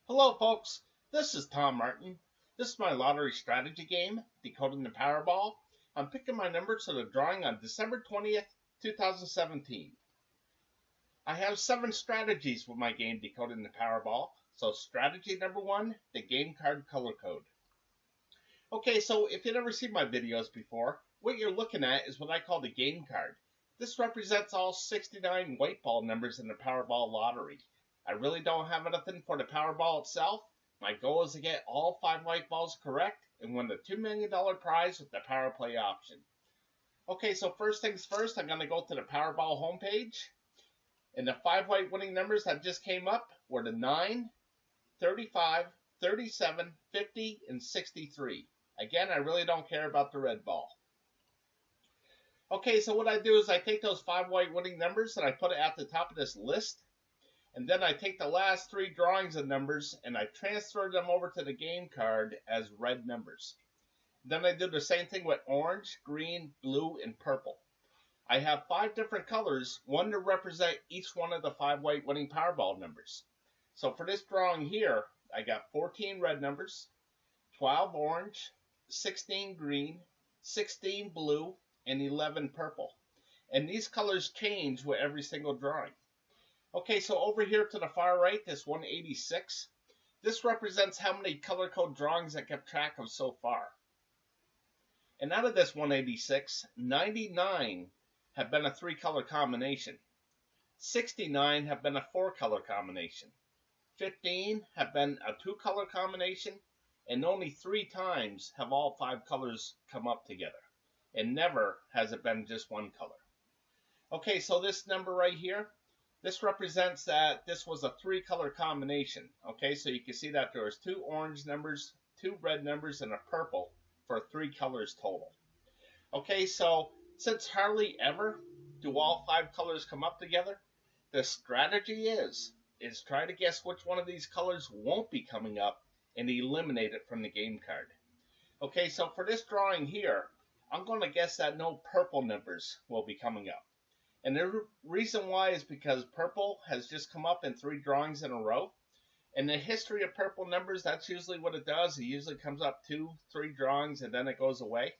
Hello, folks. This is Tom Martin. This is my lottery strategy game, Decoding the Powerball. I'm picking my numbers for the drawing on December 20th, 2017. I have 7 strategies with my game, Decoding the Powerball. So, strategy number 1, the game card color code. Okay, so if you've never seen my videos before, what you're looking at is what I call the game card. This represents all 69 white ball numbers in the Powerball lottery. I really don't have anything for the Powerball itself. My goal is to get all 5 white balls correct and win the $2 million prize with the Power Play option. Okay, so first things first, I'm going to go to the Powerball homepage. And the 5 white winning numbers that just came up were the 9, 35, 37, 50, and 63. Again, I really don't care about the red ball. Okay, so what I do is I take those 5 white winning numbers and I put it at the top of this list. And then I take the last 3 drawings of numbers and I transfer them over to the game card as red numbers. Then I do the same thing with orange, green, blue, and purple. I have 5 different colors, one to represent each one of the 5 white winning Powerball numbers. So for this drawing here, I got 14 red numbers, 12 orange, 16 green, 16 blue, and 11 purple. And these colors change with every single drawing. Okay, so over here to the far right, this 186, this represents how many color code drawings I kept track of so far. And out of this 186, 99 have been a 3-color combination. 69 have been a 4-color combination. 15 have been a 2-color combination. And only 3 times have all 5 colors come up together. And never has it been just 1 color. Okay, so this number right here, this represents that this was a 3-color combination. Okay, so you can see that there was 2 orange numbers, 2 red numbers, and a purple for 3 colors total. Okay, so since hardly ever do all 5 colors come up together, the strategy is try to guess which one of these colors won't be coming up and eliminate it from the game card. Okay, so for this drawing here, I'm going to guess that no purple numbers will be coming up. And the reason why is because purple has just come up in 3 drawings in a row. In the history of purple numbers, that's usually what it does. It usually comes up 2, 3 drawings and then it goes away.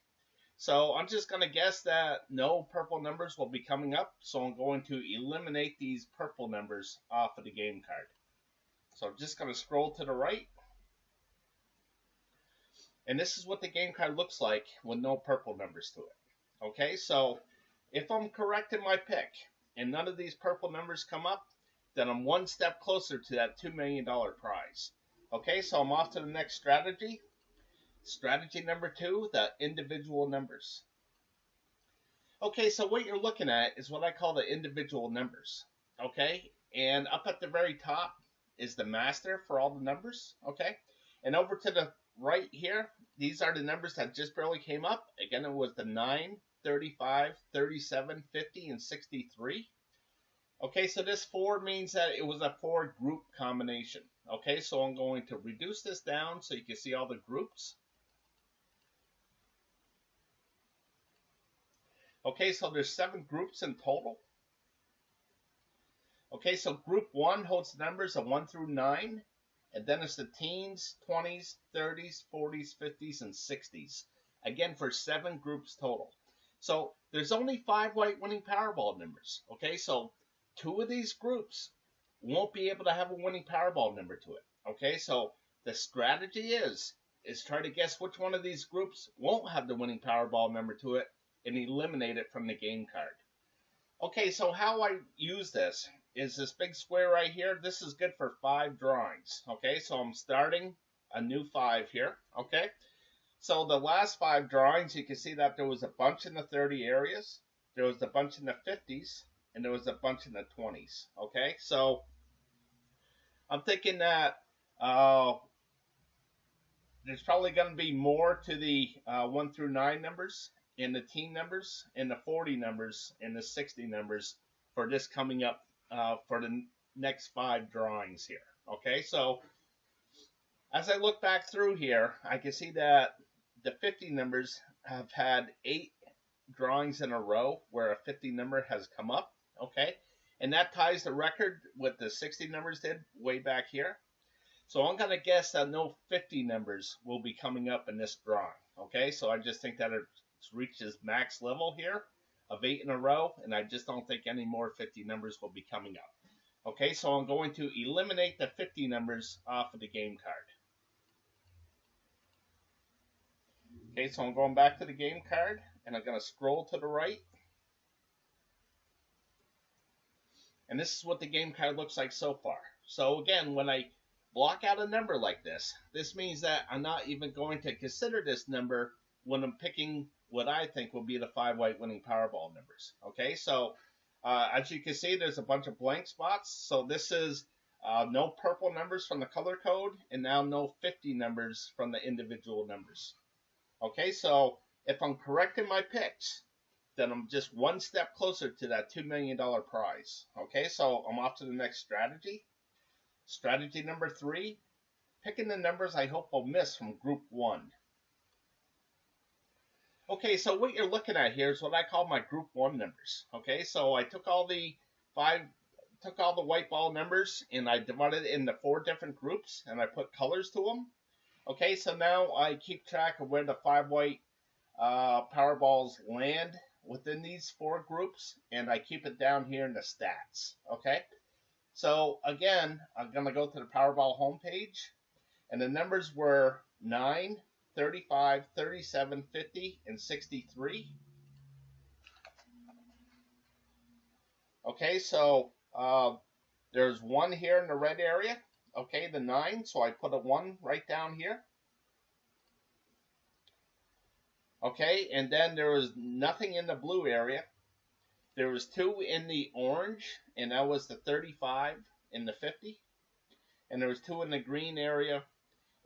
So I'm just going to guess that no purple numbers will be coming up. So I'm going to eliminate these purple numbers off of the game card. So I'm just going to scroll to the right. And this is what the game card looks like with no purple numbers to it. Okay, so if I'm correct in my pick and none of these purple numbers come up, then I'm 1 step closer to that $2 million prize. Okay, so I'm off to the next strategy. Strategy number 2, the individual numbers. Okay, so what you're looking at is what I call the individual numbers. Okay, and up at the very top is the master for all the numbers. Okay, and over to the right here, these are the numbers that just barely came up. Again, it was the 9, 35, 37, 50, and 63. Okay, so this 4 means that it was a 4 group combination. Okay, so I'm going to reduce this down so you can see all the groups. Okay, so there's 7 groups in total. Okay, so group 1 holds the numbers of 1 through 9. And then it's the teens, 20s, 30s, 40s, 50s, and 60s. Again, for 7 groups total. So there's only 5 white winning Powerball numbers. Okay, so 2 of these groups won't be able to have a winning Powerball number to it. Okay, so the strategy is try to guess which one of these groups won't have the winning Powerball number to it and eliminate it from the game card. Okay, so how I use this is this big square right here. This is good for 5 drawings. Okay, so I'm starting a new 5 here. Okay, so the last 5 drawings, you can see that there was a bunch in the 30 areas, there was a bunch in the 50s, and there was a bunch in the 20s. Okay, so I'm thinking that there's probably going to be more to the 1 through 9 numbers, and the teen numbers, and the 40 numbers, and the 60 numbers for this coming up for the next 5 drawings here. Okay, so as I look back through here, I can see that the 50 numbers have had 8 drawings in a row where a 50 number has come up. Okay, and that ties the record with the 60 numbers did way back here. So I'm going to guess that no 50 numbers will be coming up in this drawing. Okay, so I just think that it's reached its max level here of 8 in a row, and I just don't think any more 50 numbers will be coming up. Okay, so I'm going to eliminate the 50 numbers off of the game card. Okay, so I'm going back to the game card, and I'm going to scroll to the right. And this is what the game card looks like so far. So again, when I block out a number like this, this means that I'm not even going to consider this number when I'm picking what I think will be the 5 white winning Powerball numbers. Okay, so as you can see, there's a bunch of blank spots. So this is no purple numbers from the color code, and now no 50 numbers from the individual numbers. Okay, so if I'm correct in my picks, then I'm just one step closer to that $2 million prize. Okay, so I'm off to the next strategy. Strategy number 3, picking the numbers I hope will miss from group 1. Okay, so what you're looking at here is what I call my group 1 numbers. Okay, so I took all the white ball numbers and I divided it into 4 different groups and I put colors to them. Okay, so now I keep track of where the 5 white Powerballs land within these 4 groups, and I keep it down here in the stats. Okay, so again, I'm going to go to the Powerball homepage, and the numbers were 9, 35, 37, 50, and 63. Okay, so there's 1 here in the red area. Okay, the 9, so I put a 1 right down here. Okay, and then there was nothing in the blue area. There was 2 in the orange, and that was the 35 and the 50. And there was 2 in the green area,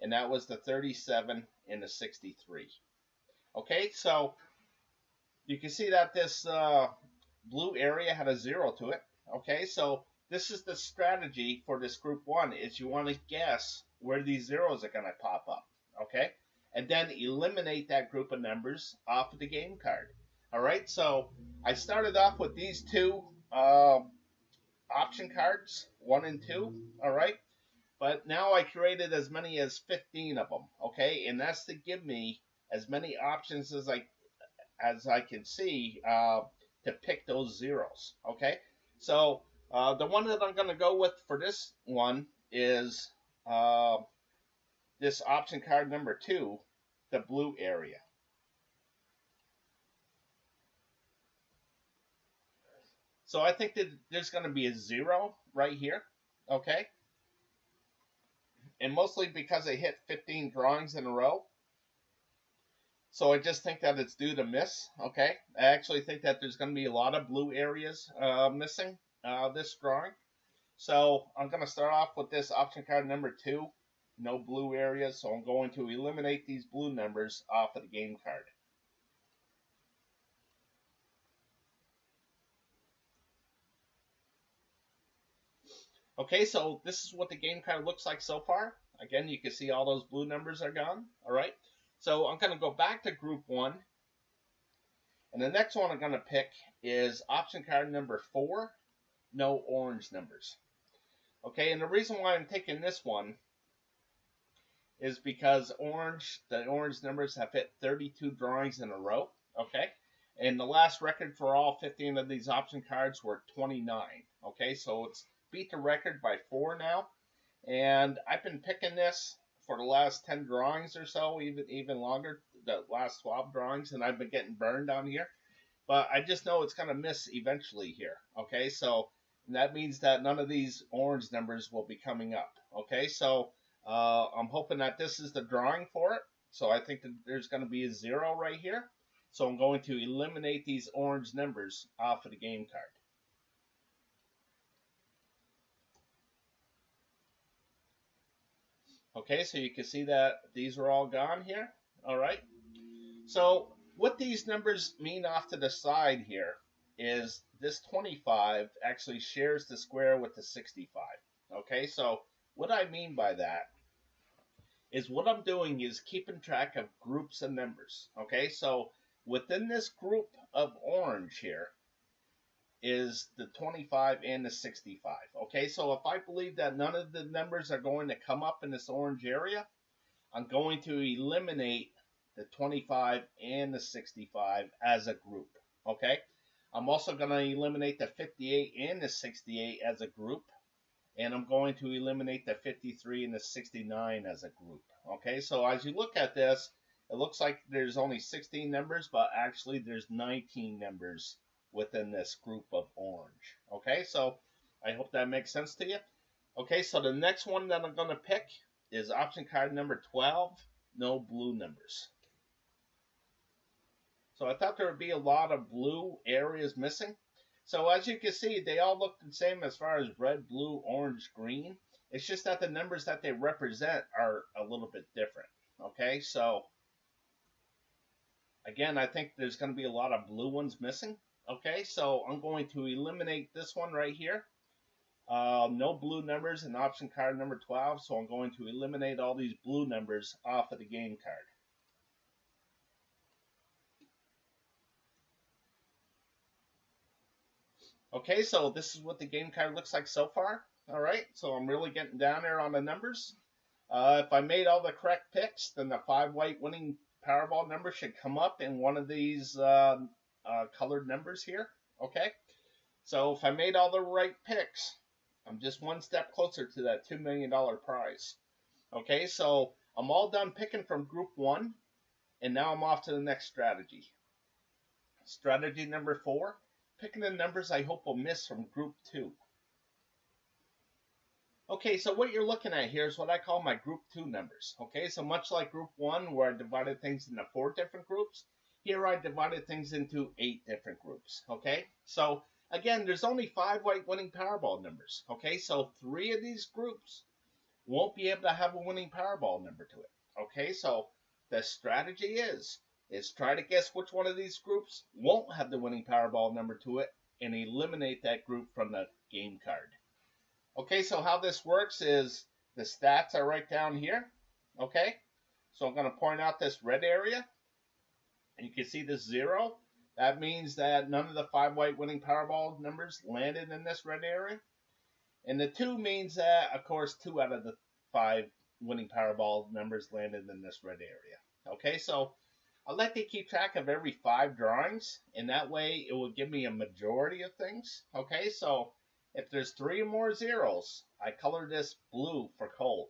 and that was the 37 and the 63. Okay, so you can see that this blue area had a 0 to it. Okay, so this is the strategy for this group 1, is you want to guess where these zeros are going to pop up. Okay, and then eliminate that group of numbers off of the game card. All right, so I started off with these 2 option cards, 1 and 2. All right, but now I created as many as 15 of them. Okay, and that's to give me as many options as I can see to pick those zeros. Okay, so the one that I'm going to go with for this one is this option card number 2, the blue area. So I think that there's going to be a 0 right here. Okay, and mostly because I hit 15 drawings in a row. So I just think that it's due to miss. Okay, I actually think that there's going to be a lot of blue areas missing this drawing. So I'm going to start off with this option card number 2, no blue areas. So I'm going to eliminate these blue numbers off of the game card. Okay, so this is what the game card looks like so far. Again, you can see all those blue numbers are gone. All right, so I'm going to go back to group 1. And the next one I'm going to pick is option card number 4, no orange numbers. Okay, and the reason why I'm taking this one is because the orange numbers have hit 32 drawings in a row. Okay, and the last record for all 15 of these option cards were 29. Okay, so it's beat the record by 4 now, and I've been picking this for the last 10 drawings or so, even longer, the last 12 drawings, and I've been getting burned on here. But I just know it's going to miss eventually here. Okay, so that means that none of these orange numbers will be coming up. Okay, so I'm hoping that this is the drawing for it. So I think that there's going to be a 0 right here. So I'm going to eliminate these orange numbers off of the game card. Okay, so you can see that these are all gone here. All right. So what these numbers mean off to the side here is this 25 actually shares the square with the 65. Okay, so what I mean by that is what I'm doing is keeping track of groups of numbers. Okay, so within this group of orange here, is the 25 and the 65. Okay, so if I believe that none of the numbers are going to come up in this orange area, I'm going to eliminate the 25 and the 65 as a group. Okay, I'm also going to eliminate the 58 and the 68 as a group, and I'm going to eliminate the 53 and the 69 as a group. Okay, so as you look at this, it looks like there's only 16 numbers, but actually there's 19 numbers within this group of orange. Okay, so I hope that makes sense to you. Okay, so the next one that I'm going to pick is option card number 12, no blue numbers. So I thought there would be a lot of blue areas missing. So as you can see, they all look the same as far as red, blue, orange, green. It's just that the numbers that they represent are a little bit different. Okay, so again, I think there's going to be a lot of blue ones missing. Okay, so I'm going to eliminate this one right here. No blue numbers in option card number 12, so I'm going to eliminate all these blue numbers off of the game card. Okay, so this is what the game card looks like so far. All right, so I'm really getting down there on the numbers. If I made all the correct picks, then the 5 white winning Powerball number should come up in one of these colored numbers here. Okay, so if I made all the right picks, I'm just one step closer to that $2 million prize. Okay, so I'm all done picking from group 1, and now I'm off to the next strategy. Strategy number 4, picking the numbers I hope will miss from group 2. Okay, so what you're looking at here is what I call my group 2 numbers. Okay, so much like group 1 where I divided things into 4 different groups, here I divided things into 8 different groups. Okay, so again, there's only 5 white winning Powerball numbers. Okay, so 3 of these groups won't be able to have a winning Powerball number to it. Okay, so the strategy is try to guess which one of these groups won't have the winning Powerball number to it and eliminate that group from the game card. Okay, so how this works is the stats are right down here. Okay, so I'm going to point out this red area, and you can see this 0. That means that none of the 5 white winning Powerball numbers landed in this red area. And the 2 means that, of course, 2 out of the 5 winning Powerball numbers landed in this red area. Okay, so I like to keep track of every 5 drawings, and that way it will give me a majority of things. Okay, so if there's 3 or more zeros, I color this blue for cold.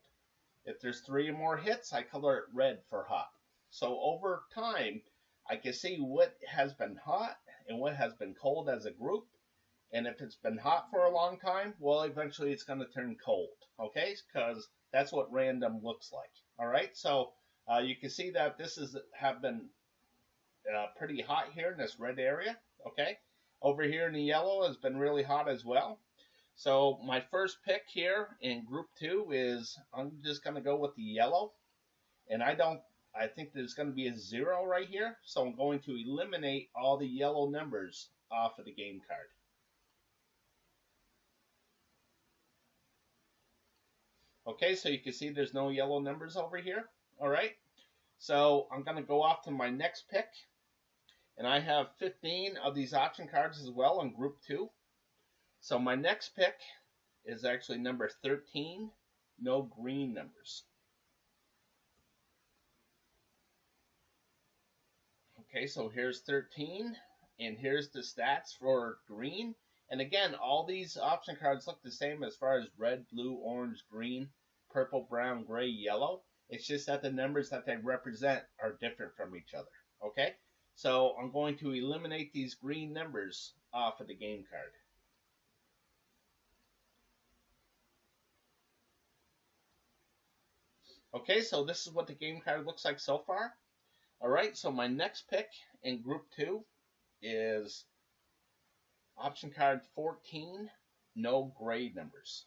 If there's 3 or more hits, I color it red for hot. So over time, I can see what has been hot and what has been cold as a group. And if it's been hot for a long time, well, eventually it's going to turn cold. Okay, because that's what random looks like. All right, so you can see that this have been pretty hot here in this red area. Okay, over here in the yellow has been really hot as well. So my first pick here in group 2 is I'm just going to go with the yellow, and I think there's going to be a 0 right here, so I'm going to eliminate all the yellow numbers off of the game card. Okay, so you can see there's no yellow numbers over here. All right, so I'm going to go off to my next pick, and I have 15 of these option cards as well in group 2. So my next pick is actually number 13, no green numbers. Okay, so here's 13, and here's the stats for green. And again, all these option cards look the same as far as red, blue, orange, green, purple, brown, gray, yellow. It's just that the numbers that they represent are different from each other. Okay, so I'm going to eliminate these green numbers off of the game card. Okay, so this is what the game card looks like so far. All right, so my next pick in group 2 is option card 14, no gray numbers.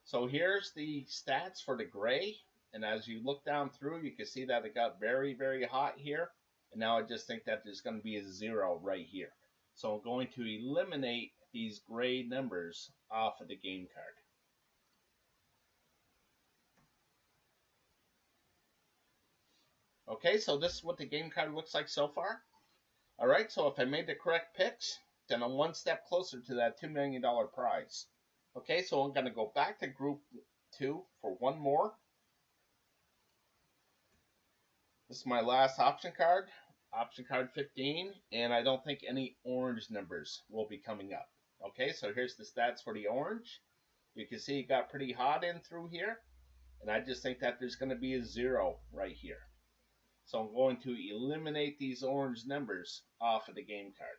So here's the stats for the gray, and as you look down through, you can see that it got very, very hot here, and now I just think that there's going to be a 0 right here. So I'm going to eliminate these gray numbers off of the game card. Okay, so this is what the game card looks like so far. Alright, so if I made the correct picks, then I'm one step closer to that $2 million prize. Okay, so I'm going to go back to group 2 for one more. This is my last option card 15, and I don't think any orange numbers will be coming up. Okay, so here's the stats for the orange. You can see it got pretty hot in through here, and I just think that there's going to be a 0 right here. So I'm going to eliminate these orange numbers off of the game card.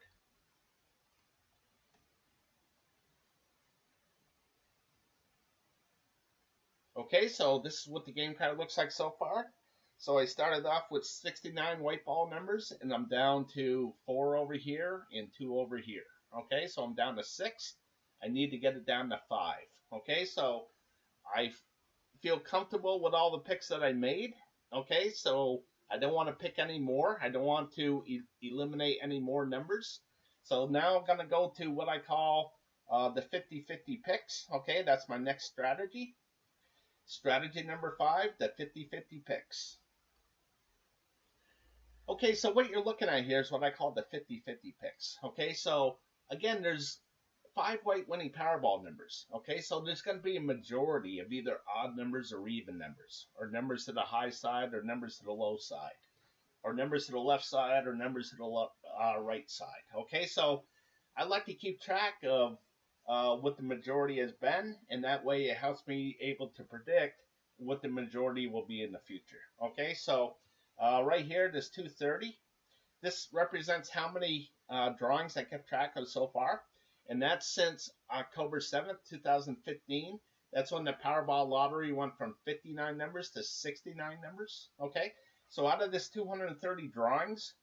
Okay, so this is what the game card looks like so far. So I started off with 69 white ball numbers, and I'm down to 4 over here and 2 over here. Okay, so I'm down to 6. I need to get it down to 5. Okay, so I feel comfortable with all the picks that I made. Okay, so I don't want to pick any more. I don't want to eliminate any more numbers. So now I'm going to go to what I call the 50-50 picks. Okay, that's my next strategy. Strategy number 5, the 50-50 picks. Okay, so what you're looking at here is what I call the 50-50 picks. Okay, so again, there's 5 white winning Powerball numbers. Okay, so there's going to be a majority of either odd numbers or even numbers, or numbers to the high side or numbers to the low side, or numbers to the left side or numbers to the right side. Okay, so I like to keep track of what the majority has been, and that way it helps me able to predict what the majority will be in the future. Okay, so right here, this 230, this represents how many drawings I kept track of so far, and that's since October 7th, 2015. That's when the Powerball lottery went from 59 numbers to 69 numbers. Okay, so out of this 230 drawings,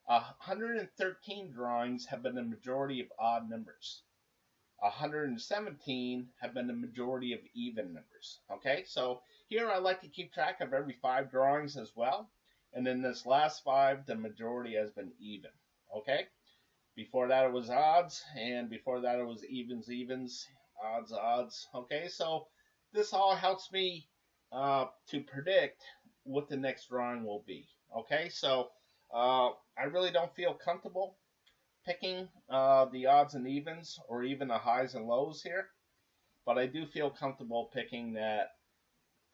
113 drawings have been the majority of odd numbers. 117 have been the majority of even numbers. Okay, so here I like to keep track of every 5 drawings as well. And then this last 5, the majority has been even. Okay, before that it was odds, and before that it was evens, odds. Okay, so this all helps me to predict what the next drawing will be. Okay, so I really don't feel comfortable picking the odds and evens or even the highs and lows here, but I do feel comfortable picking that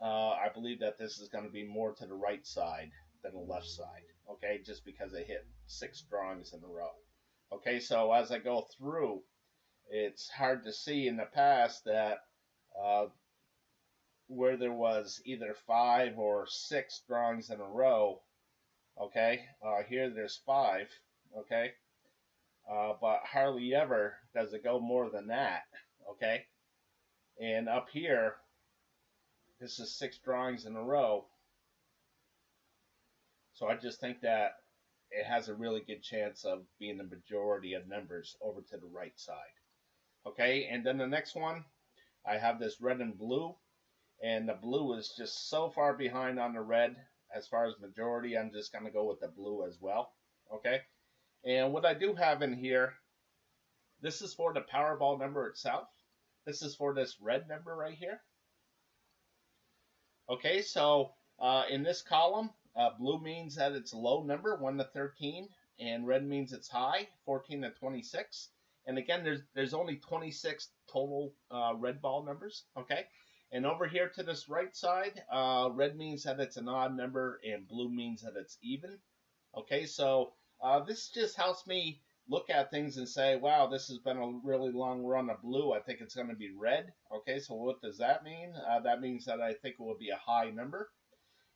I believe that this is going to be more to the right side than the left side. Okay, just because I hit 6 drawings in a row. Okay, so as I go through, it's hard to see in the past that where there was either 5 or 6 drawings in a row. Okay, here there's 5. Okay, but hardly ever does it go more than that. Okay, and up here, this is 6 drawings in a row. So I just think that it has a really good chance of being the majority of numbers over to the right side. Okay, and then the next one, I have this red and blue, and the blue is just so far behind on the red as far as majority. I'm just going to go with the blue as well. Okay, and what I do have in here, this is for the Powerball number itself. This is for this red number right here. Okay, so in this column, blue means that it's a low number, 1 to 13, and red means it's high, 14 to 26. And again, there's only 26 total red ball numbers. Okay, and over here to this right side, red means that it's an odd number, and blue means that it's even. Okay, so this just helps me look at things and say, wow, this has been a really long run of blue. I think it's going to be red. Okay, so what does that mean? That means that I think it will be a high number.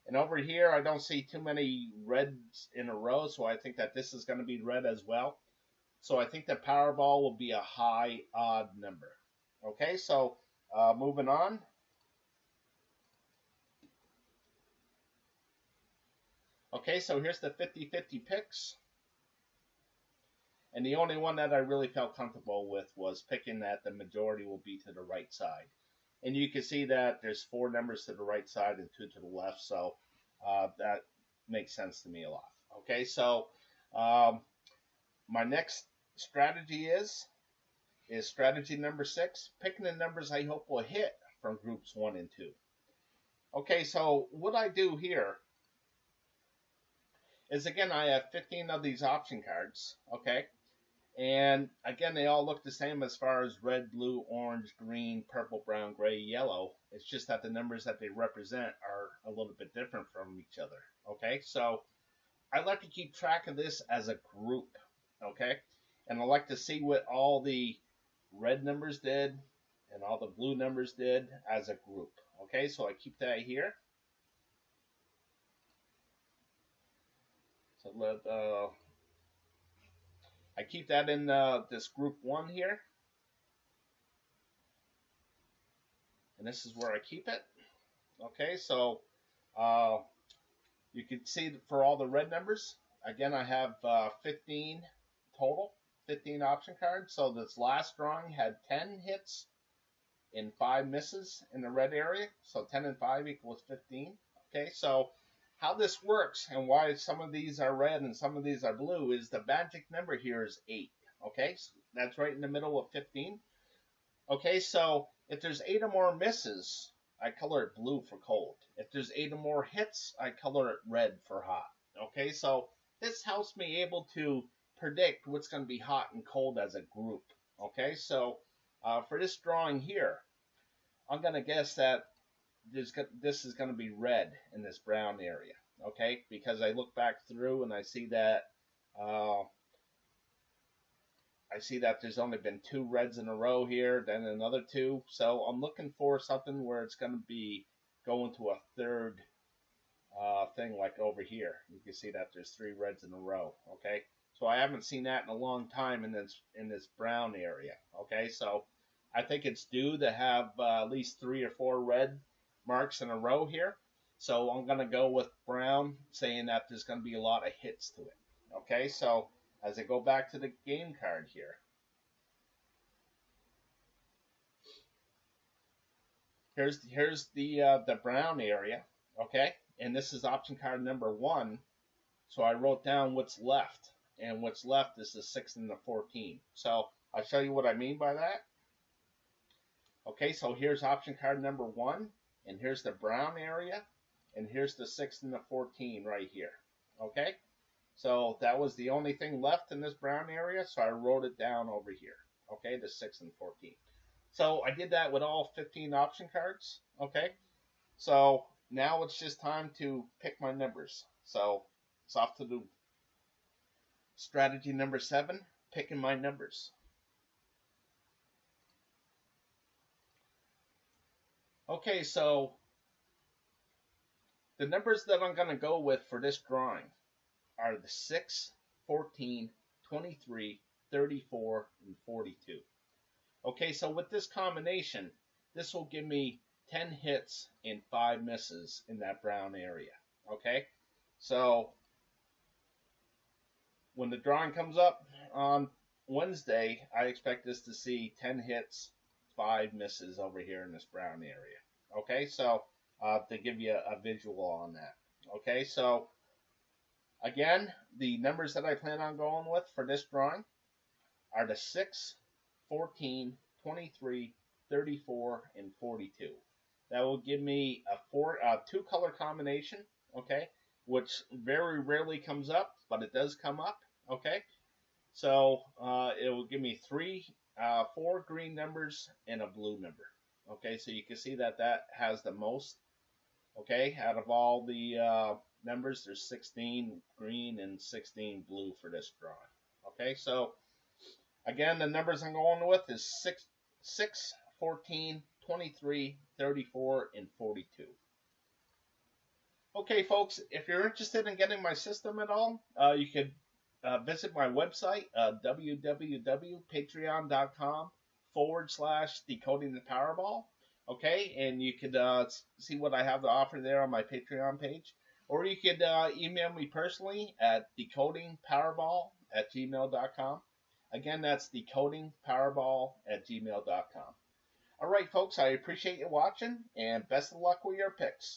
And over here, I don't see too many reds in a row, so I think that this is going to be red as well. So I think the Powerball will be a high odd number. Okay, so moving on. Okay, so here's the 50-50 picks. And the only one that I really felt comfortable with was picking that the majority will be to the right side. And you can see that there's 4 numbers to the right side and 2 to the left, so that makes sense to me a lot. Okay, so my next strategy is strategy number 6, picking the numbers I hope will hit from groups 1 and 2. Okay, so what I do here is, again, I have 15 of these option cards, okay? And again, they all look the same as far as red, blue, orange, green, purple, brown, gray, yellow. It's just that the numbers that they represent are a little bit different from each other, okay? So I like to keep track of this as a group, okay? And I like to see what all the red numbers did and all the blue numbers did as a group, okay? So I keep that here. So I keep that in this group 1 here. And this is where I keep it. Okay, so you can see for all the red numbers, again, I have 15 total, 15 option cards. So this last drawing had 10 hits and 5 misses in the red area. So 10 and 5 equals 15. Okay, so how this works and why some of these are red and some of these are blue is the magic number here is 8. Okay, so that's right in the middle of 15. Okay, so if there's 8 or more misses, I color it blue for cold. If there's 8 or more hits, I color it red for hot. Okay, so this helps me able to predict what's going to be hot and cold as a group. Okay, so for this drawing here, I'm going to guess that this is going to be red in this brown area, okay? Because I look back through and I see that there's only been 2 reds in a row here, then another 2. So I'm looking for something where it's going to be going to a third thing, like over here. You can see that there's 3 reds in a row, okay? So I haven't seen that in a long time in this brown area, okay? So I think it's due to have at least 3 or 4 red marks in a row here. So I'm going to go with brown, saying that there's going to be a lot of hits to it. Okay, so as I go back to the game card here, here's the brown area, okay? And this is option card number 1. So I wrote down what's left, and what's left is the 6 and the 14. So I'll show you what I mean by that. Okay, so here's option card number 1. And here's the brown area, and here's the 6 and the 14 right here. Okay, so that was the only thing left in this brown area, so I wrote it down over here. Okay, the 6 and 14. So I did that with all 15 option cards. Okay, so now it's just time to pick my numbers. So it's off to the strategy number 7, picking my numbers. Okay, so the numbers that I'm going to go with for this drawing are the 6, 14, 23, 34, and 42. Okay, so with this combination, this will give me 10 hits and 5 misses in that brown area. Okay, so when the drawing comes up on Wednesday, I expect this to see 10 hits, 5 misses over here in this brown area. Okay, so to give you a visual on that. Okay, so again, the numbers that I plan on going with for this drawing are the 6, 14, 23, 34, and 42. That will give me a 2-color combination, okay, which very rarely comes up, but it does come up, okay. So it will give me 4 green numbers and a blue number. Okay, so you can see that that has the most. Okay, out of all the numbers, there's 16 green and 16 blue for this drawing. Okay, so again, the numbers I'm going with is 6, 14, 23, 34, and 42. Okay, folks, if you're interested in getting my system at all, you could visit my website, www.patreon.com/decoding the Powerball. Okay, and you could see what I have to offer there on my Patreon page. Or you could email me personally at decodingpowerball@gmail.com. Again, that's decodingpowerball@gmail.com. All right, folks, I appreciate you watching, and best of luck with your picks.